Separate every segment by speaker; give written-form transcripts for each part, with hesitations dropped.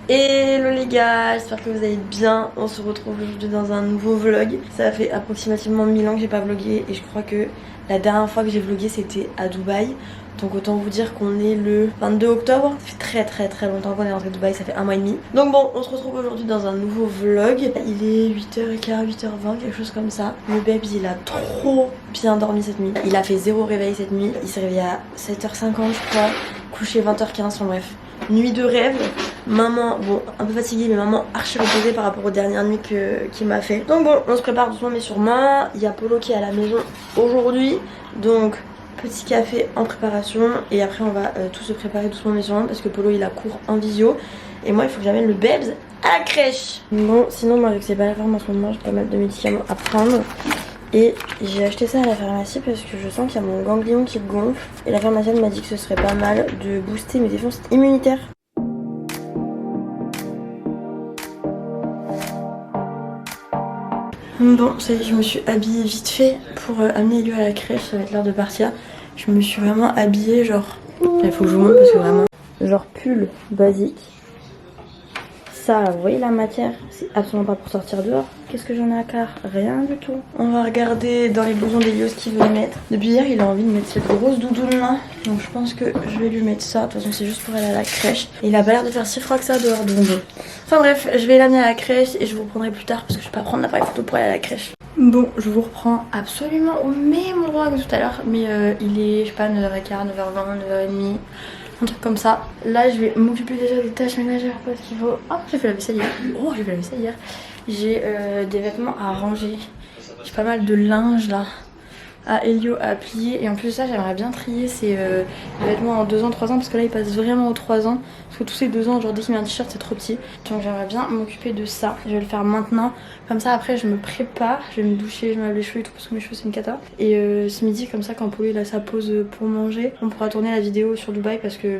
Speaker 1: Hello les gars, j'espère que vous allez bien. On se retrouve aujourd'hui dans un nouveau vlog. Ça fait approximativement 1000 ans que j'ai pas vlogué et je crois que la dernière fois que j'ai vlogué c'était à Dubaï. Donc autant vous dire qu'on est le 22 octobre. Ça fait très longtemps qu'on est rentré de Dubaï, ça fait un mois et demi. Donc bon, on se retrouve aujourd'hui dans un nouveau vlog. Il est 8h15, 8h20, quelque chose comme ça. Le babes il a trop bien dormi cette nuit. Il a fait zéro réveil cette nuit. Il s'est réveillé à 7h50 je crois. Couché 20h15, enfin bref. Nuit de rêve. Maman, bon, un peu fatiguée, mais maman archi reposée par rapport aux dernières nuits qu'il m'a fait. Donc bon, on se prépare doucement mais sûrement. Il y a Polo qui est à la maison aujourd'hui. Donc petit café en préparation. Et après on va tous se préparer doucement mais sûrement parce que Polo il a cours en visio. Et moi il faut que j'amène le Babs à la crèche. Bon, sinon moi vu que c'est pas la forme en ce moment, j'ai pas mal de médicaments à prendre. Et j'ai acheté ça à la pharmacie parce que je sens qu'il y a mon ganglion qui gonfle. Et la pharmacienne m'a dit que ce serait pas mal de booster mes défenses immunitaires. Bon, ça y est, je me suis habillée vite fait pour amener Elio à la crèche, ça va être l'heure de partir. Je me suis vraiment habillée genre... Il faut que je vous montre parce que vraiment... Genre pull basique. Ça, vous voyez la matière, c'est absolument pas pour sortir dehors. Qu'est-ce que j'en ai à cœur? Rien du tout. On va regarder dans les blousons d'Elio ce qu'il veut mettre. Depuis hier, il a envie de mettre cette grosse doudoune là. Donc je pense que je vais lui mettre ça. De toute façon, c'est juste pour aller à la crèche. Et il a pas l'air de faire si froid que ça dehors. Donc bon. Enfin bref, je vais l'amener à la crèche et je vous reprendrai plus tard parce que je vais pas prendre l'appareil photo pour aller à la crèche. Bon, je vous reprends absolument au même endroit que tout à l'heure. Mais il est, je sais pas, 9h15, 9h20, 9h30. Un truc comme ça. Là je vais m'occuper déjà des tâches ménagères parce qu'il faut... Oh, j'ai fait la vaisselle hier. Oh, j'ai fait la vaisselle hier. J'ai des vêtements à ranger. J'ai pas mal de linge là à Elio à plier. Et en plus de ça j'aimerais bien trier ces vêtements en 2 ans, 3 ans. Parce que là il passe vraiment aux 3 ans. Parce que tous ces 2 ans, genre dès qu'il met un t-shirt c'est trop petit. Donc j'aimerais bien m'occuper de ça. Je vais le faire maintenant. Comme ça après je me prépare. Je vais me doucher, je me lave les cheveux et tout. Parce que mes cheveux c'est une cata. Et ce midi comme ça quand Polo il a sa pause pour manger, on pourra tourner la vidéo sur Dubaï. Parce que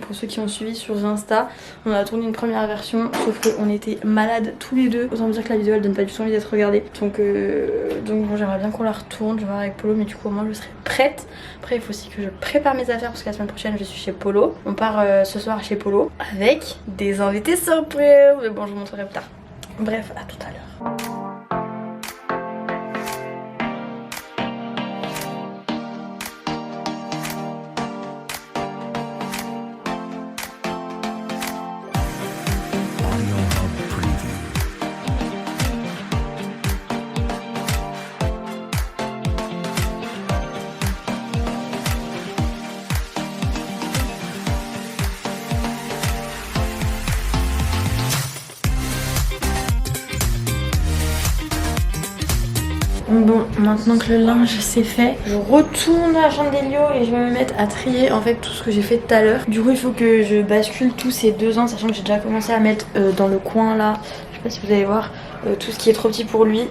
Speaker 1: pour ceux qui ont suivi sur Insta, on a tourné une première version. Sauf qu'on était malades tous les deux. Autant dire que la vidéo elle donne pas du tout envie d'être regardée. Donc bon, j'aimerais bien qu'on la retourne. Je vais voir avec Polo, mais du coup au moins je serai prête. Après il faut aussi que je prépare mes affaires parce que la semaine prochaine je suis chez Polo. On part ce soir chez Polo avec des invités surprises. Mais bon, je vous montrerai plus tard. Bref, à tout à l'heure. Bon, maintenant que le linge c'est fait, je retourne à la chambre d'Elio et je vais me mettre à trier en fait tout ce que j'ai fait tout à l'heure. Du coup il faut que je bascule tous ces 2 ans, sachant que j'ai déjà commencé à mettre dans le coin là, je sais pas si vous allez voir, tout ce qui est trop petit pour lui.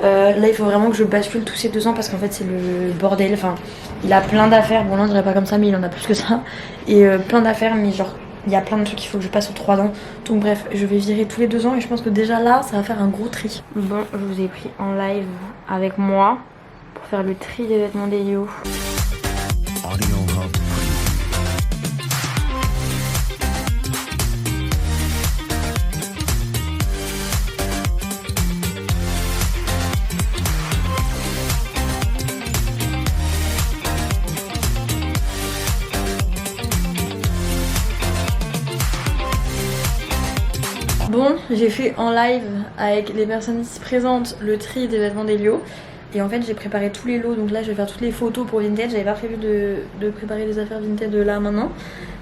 Speaker 1: Là il faut vraiment que je bascule tous ces 2 ans parce qu'en fait c'est le bordel, enfin il a plein d'affaires, bon là on dirait pas comme ça mais il en a plus que ça. Et plein d'affaires mais genre il y a plein de trucs qu'il faut que je passe aux 3 ans. Donc bref, je vais virer tous les 2 ans et je pense que déjà là, ça va faire un gros tri. Bon, je vous ai pris en live avec moi pour faire le tri des vêtements d'Elio. Bon, j'ai fait en live avec les personnes ici présentes le tri des vêtements d'Elio. Et en fait j'ai préparé tous les lots, donc là je vais faire toutes les photos pour Vinted. J'avais pas prévu de préparer les affaires Vinted là maintenant.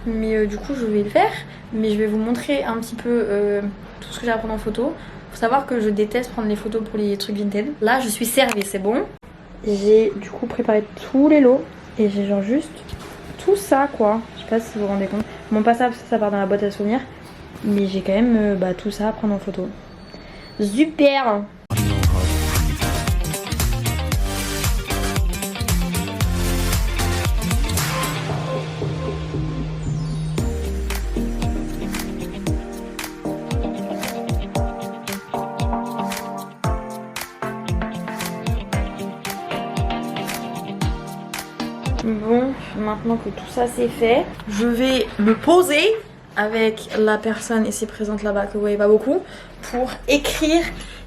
Speaker 1: Mais du coup je vais le faire. Mais je vais vous montrer un petit peu tout ce que j'ai à prendre en photo. Faut savoir que je déteste prendre les photos pour les trucs Vinted. Là je suis servie, c'est bon. J'ai du coup préparé tous les lots. Et j'ai genre juste tout ça quoi. Je sais pas si vous vous rendez compte. Bon pas ça parce que ça part dans la boîte à souvenirs. Mais j'ai quand même tout ça à prendre en photo. Super! Bon, maintenant que tout ça c'est fait, je vais me poser avec la personne ici présente là-bas que vous voyez pas beaucoup pour écrire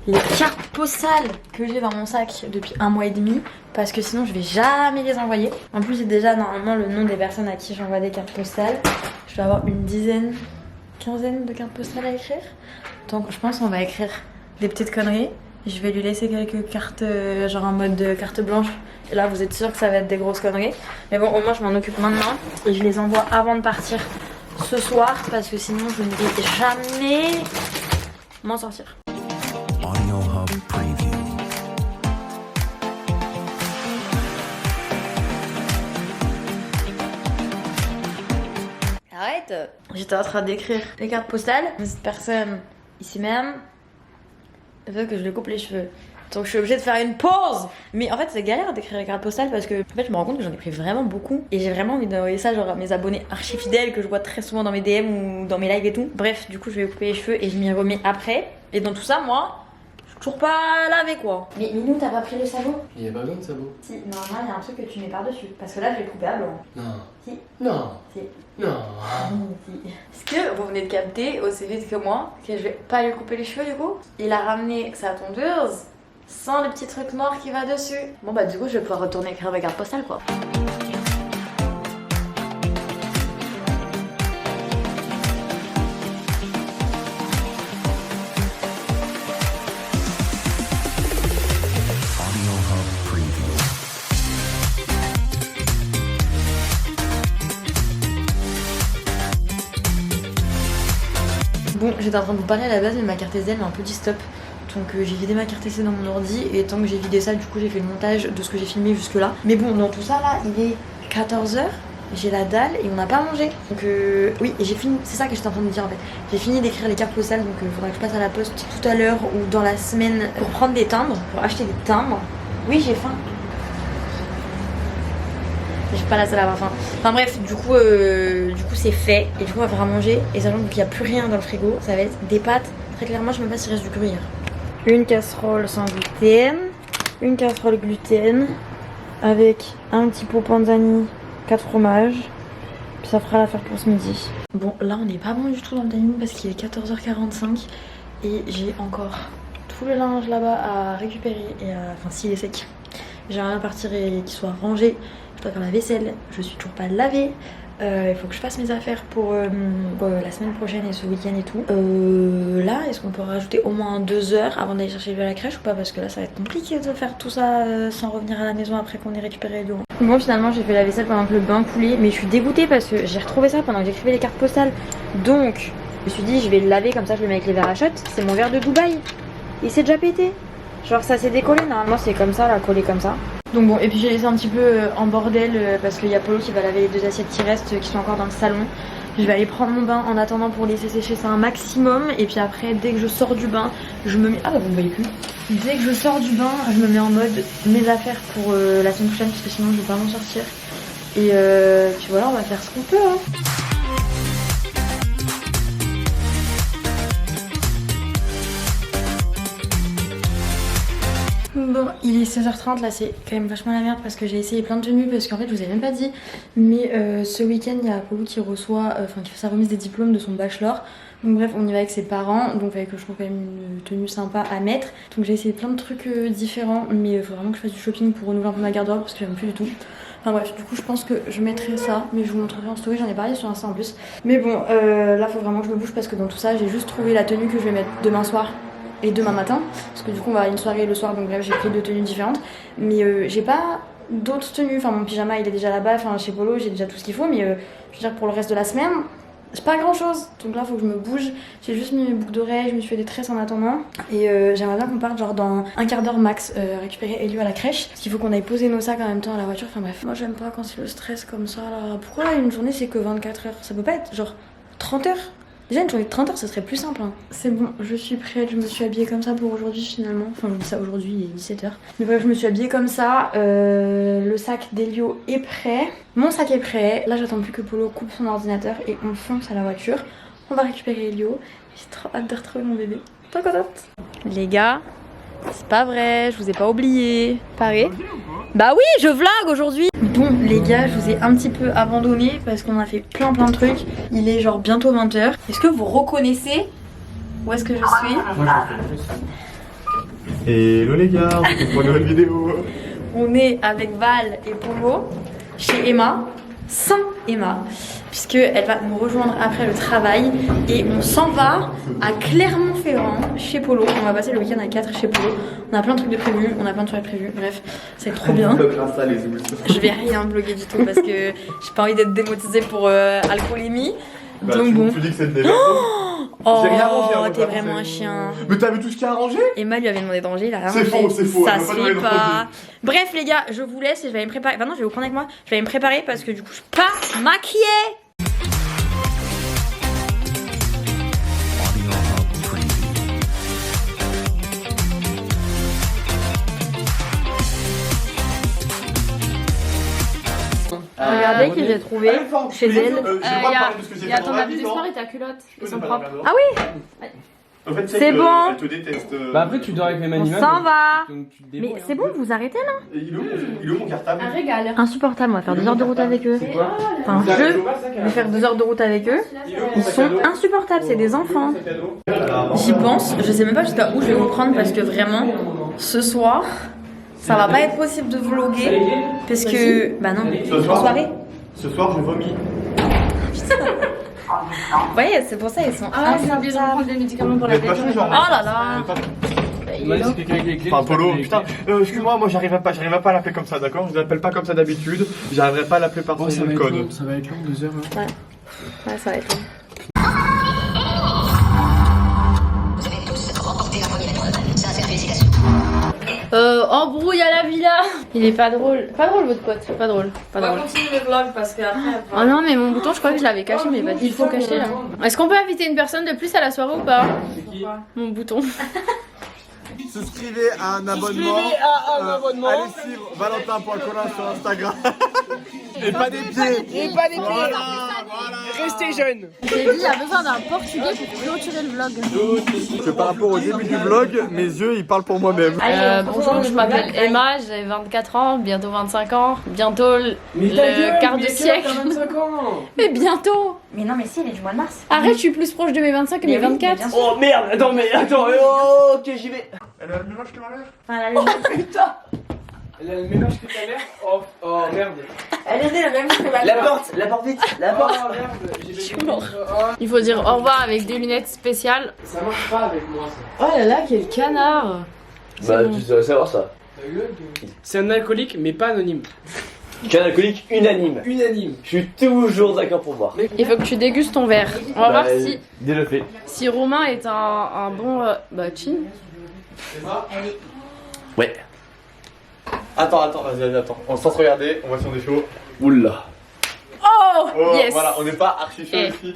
Speaker 1: les cartes postales que j'ai dans mon sac depuis 1 mois et demi parce que sinon je vais jamais les envoyer. En plus j'ai déjà normalement le nom des personnes à qui j'envoie des cartes postales. Je dois avoir une dizaine, quinzaine de cartes postales à écrire. Donc je pense qu'on va écrire des petites conneries. Je vais lui laisser quelques cartes genre en mode carte blanche. Et là vous êtes sûr que ça va être des grosses conneries. Mais bon au moins je m'en occupe maintenant et je les envoie avant de partir ce soir parce que sinon je ne vais jamais m'en sortir.
Speaker 2: Audio Hub Preview.
Speaker 1: Arrête! J'étais en train d'écrire les cartes postales. Cette personne ici même veut que je lui coupe les cheveux. Donc je suis obligée de faire une pause. Mais en fait c'est galère d'écrire les cartes postales parce que en fait je me rends compte que j'en ai pris vraiment beaucoup. Et j'ai vraiment envie d'envoyer ça genre à mes abonnés archi fidèles que je vois très souvent dans mes DM ou dans mes lives et tout. Bref du coup je vais couper les cheveux et je m'y remets après. Et dans tout ça moi je suis toujours pas lavé quoi. Mais Minou t'as pas pris le sabot?
Speaker 2: Il y a pas besoin de sabot.
Speaker 1: Si, normalement il y a un truc que tu mets par dessus. Parce que là je l'ai coupé à blanc.
Speaker 2: Non.
Speaker 1: Si.
Speaker 2: Non.
Speaker 1: Si.
Speaker 2: Non.
Speaker 1: Est-ce que vous venez de capter aussi vite que moi que je vais pas lui couper les cheveux du coup? Il a ramené sa tondeuse sans le petit truc noir qui va dessus. Bon bah du coup je vais pouvoir retourner écrire ma carte postale quoi.
Speaker 2: Audio Hub Preview.
Speaker 1: Bon j'étais en train de vous parler à la base mais ma carte SD elle m'a un peu dit stop. Donc j'ai vidé ma carte SD dans mon ordi et tant que j'ai vidé ça du coup j'ai fait le montage de ce que j'ai filmé jusque là. Mais bon dans tout ça là il est 14h, j'ai la dalle et on n'a pas mangé. Donc oui et j'ai fini, c'est ça que j'étais en train de dire en fait. J'ai fini d'écrire les cartes postales donc il faudra que je passe à la poste tout à l'heure ou dans la semaine pour prendre des timbres, pour acheter des timbres. Oui j'ai faim. Je suis pas la seule à avoir faim. Enfin bref, du coup c'est fait et du coup on va faire à manger et sachant qu'il n'y a plus rien dans le frigo, ça va être des pâtes. Très clairement je sais même pas s'il reste du gruyère. Une casserole sans gluten, une casserole gluten avec un petit pot panzani, 4 fromages, puis ça fera l'affaire pour ce midi. Bon là on n'est pas bon du tout dans le timing parce qu'il est 14h45 et j'ai encore tout le linge là-bas à récupérer et enfin s'il est sec. J'aimerais bien partir et qu'il soit rangé, je dois faire la vaisselle, je suis toujours pas lavée. Il faut que je fasse mes affaires pour la semaine prochaine et ce week-end et tout. Là, est-ce qu'on peut rajouter au moins 2 heures avant d'aller chercher lui à la crèche ou pas? Parce que là, ça va être compliqué de faire tout ça sans revenir à la maison après qu'on ait récupéré Léo. Bon, finalement, j'ai fait la vaisselle pendant que le bain coulait, mais je suis dégoûtée parce que j'ai retrouvé ça pendant que j'écrivais les cartes postales. Donc, je me suis dit, je vais le laver comme ça, je le mets avec les verres à shot. C'est mon verre de Dubaï. Il s'est déjà pété. Genre, ça s'est décollé. Normalement, c'est comme ça, là, collé comme ça. Donc bon, et puis j'ai laissé un petit peu en bordel parce qu'il y a Polo qui va laver les 2 assiettes qui restent qui sont encore dans le salon. Je vais aller prendre mon bain en attendant pour laisser sécher ça un maximum. Et puis après, dès que je sors du bain, je me mets... Ah bah vous ne voyez plus. Dès que je sors du bain, je me mets en mode mes affaires pour la semaine prochaine parce que sinon je vais pas m'en sortir. Et puis voilà, on va faire ce qu'on peut hein. Bon, il est 16h30, là c'est quand même vachement la merde parce que j'ai essayé plein de tenues parce qu'en fait je vous ai même pas dit mais ce week-end il y a Polo qui reçoit, qui fait sa remise des diplômes de son bachelor. Donc bref on y va avec ses parents, donc il fallait que je trouve quand même une tenue sympa à mettre. Donc j'ai essayé plein de trucs différents mais il faut vraiment que je fasse du shopping pour renouveler un peu ma garde-robe parce que j'aime plus du tout. Enfin bref, du coup je pense que je mettrai ça, mais je vous montrerai en story, j'en ai parlé sur Insta en plus. Mais bon, là faut vraiment que je me bouge parce que dans tout ça j'ai juste trouvé la tenue que je vais mettre demain soir et demain matin parce que du coup on va à une soirée le soir donc bref j'ai pris 2 tenues différentes mais j'ai pas d'autres tenues, enfin mon pyjama il est déjà là-bas, enfin chez Polo j'ai déjà tout ce qu'il faut mais je veux dire pour le reste de la semaine j'ai pas grand chose donc là faut que je me bouge. J'ai juste mis mes boucles d'oreilles, je me suis fait des tresses en attendant et j'aimerais bien qu'on parte genre dans un quart d'heure max récupérer Elio à la crèche parce qu'il faut qu'on aille poser nos sacs en même temps à la voiture. Enfin bref, moi j'aime pas quand c'est le stress comme ça là. Pourquoi une journée c'est que 24 heures? Ça peut pas être genre 30 heures? Déjà une journée de 30 heures ça serait plus simple hein. C'est bon, je suis prête, je me suis habillée comme ça pour aujourd'hui finalement. Enfin je dis ça aujourd'hui, il est 17h. Mais bref, je me suis habillée comme ça. Le sac d'Elio est prêt. Mon sac est prêt. Là j'attends plus que Polo coupe son ordinateur et on fonce à la voiture. On va récupérer Elio. J'ai trop hâte de retrouver mon bébé. Trop contente. Les gars, c'est pas vrai, je vous ai pas oublié. Pareil. Bah oui, je vlog aujourd'hui. Bon les gars, je vous ai un petit peu abandonné parce qu'on a fait plein de trucs. Il est genre bientôt 20h. Est-ce que vous reconnaissez où est-ce que je suis?
Speaker 3: Hello les gars, on se retrouve pour une nouvelle vidéo.
Speaker 1: On est avec Val et Polo chez Emma, sans Emma, puisque elle va nous rejoindre après le travail et on s'en va à Clermont-Ferrand chez Polo. On va passer le week-end à 4 chez Polo. On a plein de trucs de prévus, on a plein de soirées prévues, bref, c'est trop bien. Je vais rien bloguer du tout parce que j'ai pas envie d'être démotisée pour alcoolémie.
Speaker 3: Bah,
Speaker 1: Donc bon.
Speaker 3: Tu dis que c'est le
Speaker 1: Oh,
Speaker 3: J'ai rien rangé, hein,
Speaker 1: t'es
Speaker 3: moi,
Speaker 1: vraiment un
Speaker 3: c'est-
Speaker 1: chien.
Speaker 3: Mais t'as vu tout ce qu'il y a à ranger?
Speaker 1: Emma lui avait demandé de ranger, il a rien
Speaker 3: C'est
Speaker 1: rangé.
Speaker 3: faux, c'est faux,
Speaker 1: Ça
Speaker 3: elle m'a
Speaker 1: se
Speaker 3: pas demandé
Speaker 1: fait
Speaker 3: de
Speaker 1: pas.
Speaker 3: ranger.
Speaker 1: Bref les gars, je vous laisse et je vais aller me préparer. Enfin non, je vais vous prendre avec moi. Je vais aller me préparer parce que du coup je suis pas maquillée.
Speaker 2: Audio Hub Preview.
Speaker 1: Regardez qui j'ai trouvé chez elle.
Speaker 4: Il y a ton habit de sport et ta culotte. Ils sont propres.
Speaker 1: Ah oui,
Speaker 3: En fait,
Speaker 1: C'est bon.
Speaker 3: Elle te déteste.
Speaker 5: Bah après tu dors avec les
Speaker 1: on
Speaker 5: animaux.
Speaker 1: s'en va.
Speaker 5: Donc tu te
Speaker 1: Mais
Speaker 5: débrouilles,
Speaker 1: c'est
Speaker 5: hein.
Speaker 1: bon, vous arrêtez là.
Speaker 3: Il est où mon cartable?
Speaker 4: Un régal.
Speaker 1: Insupportable, on va faire 2 heures de route avec eux.
Speaker 5: C'est quoi
Speaker 1: Enfin, je vais faire 2 heures de route avec eux. Ils sont insupportables, c'est des enfants. J'y pense, je sais même pas jusqu'à où je vais vous prendre parce que vraiment, ce soir, ça va pas être possible de vlogger parce que. Bah non,
Speaker 3: Ce soir
Speaker 1: soirée.
Speaker 3: Ce soir, je vomis.
Speaker 1: Vous voyez, c'est pour ça, ils sont
Speaker 4: Ah, j'ai oublié de
Speaker 1: insupportables.
Speaker 4: prendre des médicaments pour
Speaker 3: Vous
Speaker 4: la
Speaker 3: êtes pas
Speaker 4: tête.
Speaker 3: chaud, genre?
Speaker 1: Oh là là.
Speaker 5: Moi, c'est quelqu'un avec les clés.
Speaker 3: Enfin, Polo,
Speaker 5: les clés.
Speaker 3: putain, excuse-moi, moi j'arrive pas à l'appeler comme ça, d'accord? Je l'appelle pas comme ça d'habitude, j'arriverai pas à l'appeler par
Speaker 5: Oh,
Speaker 3: son
Speaker 5: ça
Speaker 3: nom
Speaker 5: va
Speaker 3: de
Speaker 5: être
Speaker 3: code.
Speaker 5: long, ça va être long, 2 heures. Hein.
Speaker 1: Ouais, ça va être long.
Speaker 4: Embrouille à la villa. Il est pas drôle. Pas drôle votre pote. Pas drôle. Pas
Speaker 1: On va
Speaker 4: drôle.
Speaker 1: continuer le vlog parce que après.
Speaker 4: Oh non mais mon bouton je crois que je l'avais caché mais il faut cacher là. Est-ce qu'on peut inviter une personne de plus à la soirée ou pas? Mon bouton.
Speaker 3: Souscrivez à un abonnement. Allez suivre valentin.colin sur Instagram. Et pas des pieds.
Speaker 5: Et pas des pieds.
Speaker 3: Voilà.
Speaker 5: Restez jeunes.
Speaker 4: J'ai dit il y a besoin d'un portugais pour clôturer le vlog.
Speaker 3: Que par rapport au début du vlog, mes yeux ils parlent pour moi-même.
Speaker 4: Bonjour, je m'appelle Emma, j'ai 24 ans, bientôt 25 ans, bientôt le quart de siècle.
Speaker 5: 25 ans.
Speaker 4: Mais bientôt.
Speaker 1: Mais non, mais si, il est du mois de mars.
Speaker 4: Arrête, je suis plus proche de mes 25 que mes 24.
Speaker 5: Oh merde, attends, oh, ok, j'y vais.
Speaker 3: Elle a le même âge que ma mère?
Speaker 5: Elle a le même âge que ta mère. Oh merde.
Speaker 1: Elle est née la même chose que ma
Speaker 5: La porte vite, la porte. Oh merde,
Speaker 4: Je suis mort. Il faut dire au revoir avec des lunettes spéciales.
Speaker 5: Ça marche pas avec moi ça.
Speaker 4: Oh là là, quel canard.
Speaker 6: Bah,
Speaker 4: bon.
Speaker 6: tu devrais savoir ça.
Speaker 5: C'est un alcoolique mais pas anonyme.
Speaker 6: Qu'un alcoolique unanime.
Speaker 5: Unanime.
Speaker 6: Je suis toujours d'accord pour boire.
Speaker 4: Il faut que tu dégustes ton verre. On va voir
Speaker 6: Dès le fait.
Speaker 4: si Romain est un bon chin.
Speaker 6: Ouais.
Speaker 3: Attends, vas-y, attends. On se regarder, on voit si on est chaud.
Speaker 6: Oula.
Speaker 4: Oh,
Speaker 3: Oh,
Speaker 4: yes.
Speaker 3: voilà, on n'est pas archi chaud
Speaker 4: Eh.
Speaker 3: ici.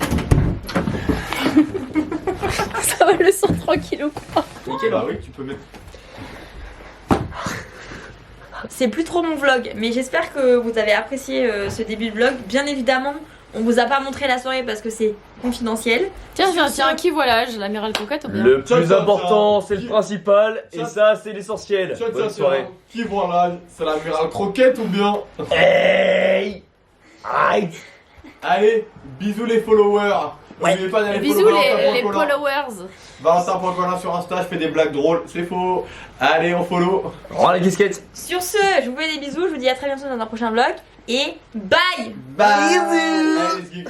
Speaker 4: Ça va le sang tranquille ou quoi?
Speaker 3: Bah oui, tu peux mettre.
Speaker 1: C'est plus trop mon vlog, mais j'espère que vous avez apprécié ce début de vlog. Bien évidemment, on vous a pas montré la soirée parce que c'est confidentiel.
Speaker 4: Tiens, qui voilà, l'amiral coquette ou bien?
Speaker 6: Le
Speaker 3: Tiens,
Speaker 6: plus
Speaker 3: tiens,
Speaker 6: important,
Speaker 3: tiens.
Speaker 6: c'est le principal. Et
Speaker 3: Tiens.
Speaker 6: ça, c'est l'essentiel.
Speaker 3: Tiens,
Speaker 6: Bonne soirée.
Speaker 3: Qui voit là? C'est l'amiral croquette ou bien?
Speaker 6: Hey. Aïe.
Speaker 3: Allez, bisous les followers. N'oubliez pas d'aller
Speaker 4: Bisous
Speaker 3: follow
Speaker 4: les
Speaker 3: Valentin.colin.
Speaker 4: followers.
Speaker 3: Valentin.colin sur Insta, je fais des blagues drôles, c'est faux. Allez, on follow.
Speaker 6: Rends la casquette.
Speaker 1: Sur ce, je vous fais des bisous, je vous dis à très bientôt dans un prochain vlog et bye.
Speaker 3: Bye. Allez, let's get